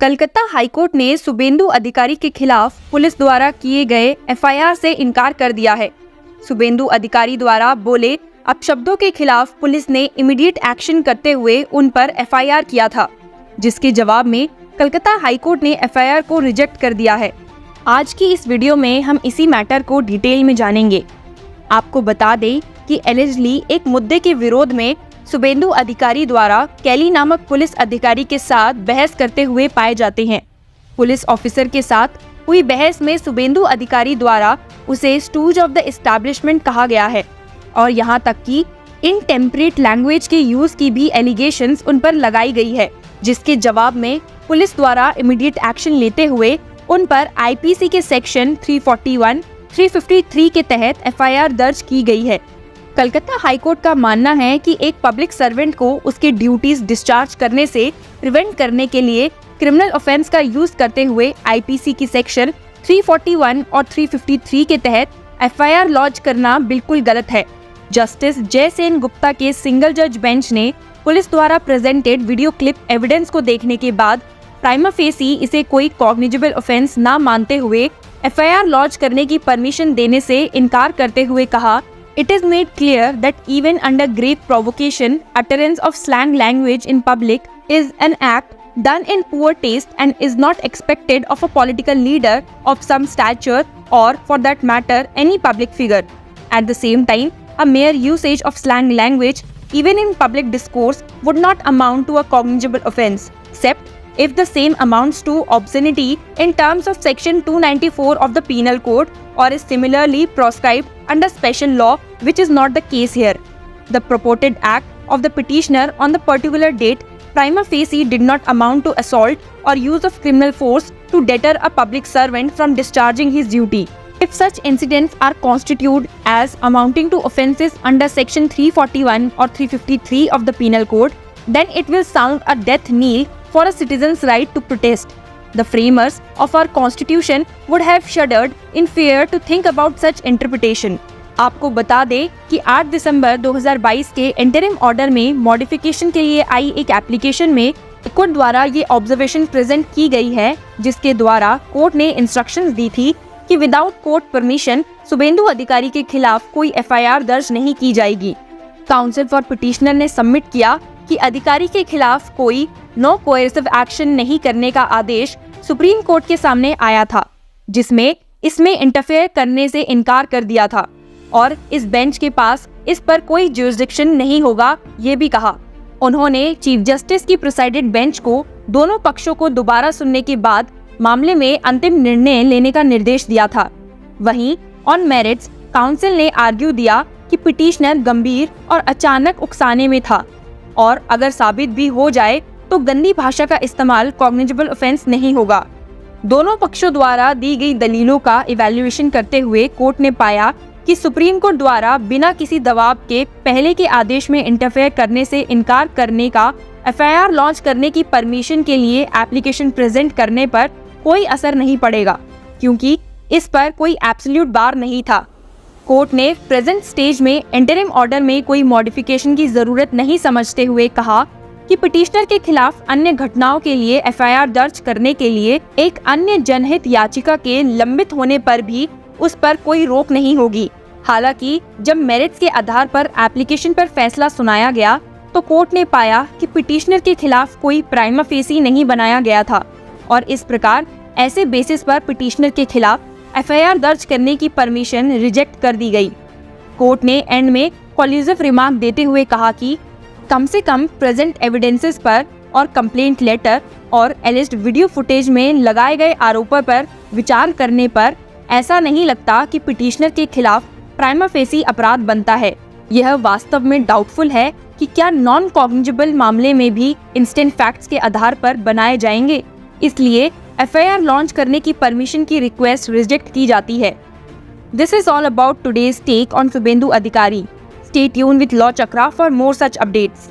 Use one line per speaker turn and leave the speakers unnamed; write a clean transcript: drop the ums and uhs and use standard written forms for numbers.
Calcutta high court ने शुभेंदु अधिकारी के खिलाफ पुलिस द्वारा किए गए एफआईआर से इनकार कर दिया है। शुभेंदु अधिकारी द्वारा बोले अपशब्दों के खिलाफ पुलिस ने इमीडिएट एक्शन करते हुए उन पर एफआईआर किया था, जिसके जवाब में कलकत्ता हाईकोर्ट ने एफआईआर को रिजेक्ट कर दिया है। आज की इस वीडियो में हम इसी मैटर को डिटेल में जानेंगे। आपको बता दें कि एलिजिडली एक मुद्दे के विरोध में शुभेंदु अधिकारी द्वारा कैली नामक पुलिस अधिकारी के साथ बहस करते हुए पाए जाते हैं। पुलिस ऑफिसर के साथ हुई बहस में शुभेंदु अधिकारी द्वारा उसे स्टूज ऑफ द एस्टैब्लिशमेंट कहा गया है और यहाँ तक कि इनटेम्परेट लैंग्वेज के यूज की भी एलिगेशंस उन पर लगाई गई है, जिसके जवाब में पुलिस द्वारा इमीडिएट एक्शन लेते हुए उन पर आईपीसी के सेक्शन 341, 353 के तहत एफआईआर दर्ज की गई है। कलकत्ता हाईकोर्ट का मानना है कि एक पब्लिक सर्वेंट को उसके ड्यूटीज डिस्चार्ज करने से प्रिवेंट करने के लिए क्रिमिनल ऑफेंस का यूज करते हुए आईपीसी की सेक्शन 341 और 353 के तहत एफआईआर लॉन्च करना बिल्कुल गलत है। जस्टिस जयसेन गुप्ता के सिंगल जज बेंच ने पुलिस द्वारा प्रेजेंटेड वीडियो क्लिप एविडेंस को देखने के बाद प्राइमा फेसी इसे कोई कॉग्निजेबल ऑफेंस ना मानते हुए एफआईआर लॉन्च करने की परमिशन देने से इनकार करते हुए कहा, It is made clear that even under grave provocation, utterance of slang language in public is an act done in poor taste and is not expected of a political leader of some stature or, for that matter, any public figure. At the same time, a mere usage of slang language, even in public discourse, would not amount to a cognizable offense, except if the same amounts to obscenity in terms of section 294 of the Penal Code or is similarly proscribed under special law, which is not the case here. The purported act of the petitioner on the particular date prima facie did not amount to assault or use of criminal force to deter a public servant from discharging his duty. If such incidents are constituted as amounting to offences under section 341 or 353 of the Penal Code, then it will sound a death knell for a citizen's right to protest. The framers of our constitution would have shuddered in fear to think about such interpretation. आपको बता दें कि 8 दिसंबर 2022 के interim order में modification के लिए आई एक application में कोर्ट द्वारा ये ऑब्जर्वेशन प्रेजेंट की गई है, जिसके द्वारा कोर्ट ने इंस्ट्रक्शंस दी थी कि विदाउट कोर्ट परमिशन शुभेंदु अधिकारी के खिलाफ कोई एफआईआर दर्ज नहीं की जाएगी। काउंसिल फॉर पिटिशनर ने सबमिट किया कि अधिकारी के खिलाफ कोई नो कोएर्सिव एक्शन नहीं करने का आदेश सुप्रीम कोर्ट के सामने आया था, जिसमें इसमें इंटरफेयर करने से इनकार कर दिया था और इस बेंच के पास इस पर कोई ज्यूरिसडिक्शन नहीं होगा, ये भी कहा। उन्होंने चीफ जस्टिस की प्रिसाइडेड बेंच को दोनों पक्षों को दोबारा सुनने के बाद मामले में अंतिम निर्णय लेने का निर्देश दिया था। वहीं ऑन मेरिट्स काउंसिल ने आर्ग्यू दिया कि पिटिशनर गंभीर और अचानक उकसाने में था और अगर साबित भी हो जाए तो गंदी भाषा का इस्तेमाल कॉग्निजेबल ऑफेंस नहीं होगा। दोनों पक्षों द्वारा दी गई दलीलों का इवैल्यूएशन करते हुए कोर्ट ने पाया कि सुप्रीम कोर्ट द्वारा बिना किसी दबाव के पहले के आदेश में इंटरफेयर करने से इनकार करने का एफआईआर लॉन्च करने की परमिशन के लिए एप्लीकेशन प्रेजेंट करने पर कोई असर नहीं पड़ेगा, क्योंकि इस पर कोई एब्सोल्यूट बार नहीं था। कोर्ट ने प्रेजेंट स्टेज में इंटरिम ऑर्डर में कोई मॉडिफिकेशन की जरूरत नहीं समझते हुए कहा कि पिटिशनर के खिलाफ अन्य घटनाओं के लिए एफआईआर दर्ज करने के लिए एक अन्य जनहित याचिका के लंबित होने पर भी उस पर कोई रोक नहीं होगी। हालांकि जब मेरिट्स के आधार पर एप्लीकेशन पर फैसला सुनाया गया तो कोर्ट ने पाया कि पिटिशनर के खिलाफ कोई प्राइमा फेसी नहीं बनाया गया था और इस प्रकार ऐसे बेसिस पर पिटिशनर के खिलाफ एफआईआर दर्ज करने की परमिशन रिजेक्ट कर दी गई। कोर्ट ने एंड में कॉन्क्लूसिव रिमार्क देते हुए कहा कि कम से कम प्रेजेंट एविडेंसेस पर और कंप्लेंट लेटर और एलिज्ड वीडियो फुटेज में लगाए गए आरोपों पर विचार करने पर ऐसा नहीं लगता कि पिटिशनर के खिलाफ प्राइमा फेसी अपराध बनता है। यह वास्तव में डाउटफुल है कि क्या नॉन कॉग्निजेबल मामले में भी इंस्टेंट फैक्ट्स के आधार पर बनाए जाएंगे, इसलिए एफआईआर लॉन्च करने की परमिशन की रिक्वेस्ट रिजेक्ट की जाती है। This is all about today's take on Suvendu Adhikari. Stay tuned with Law Chakra for more such updates.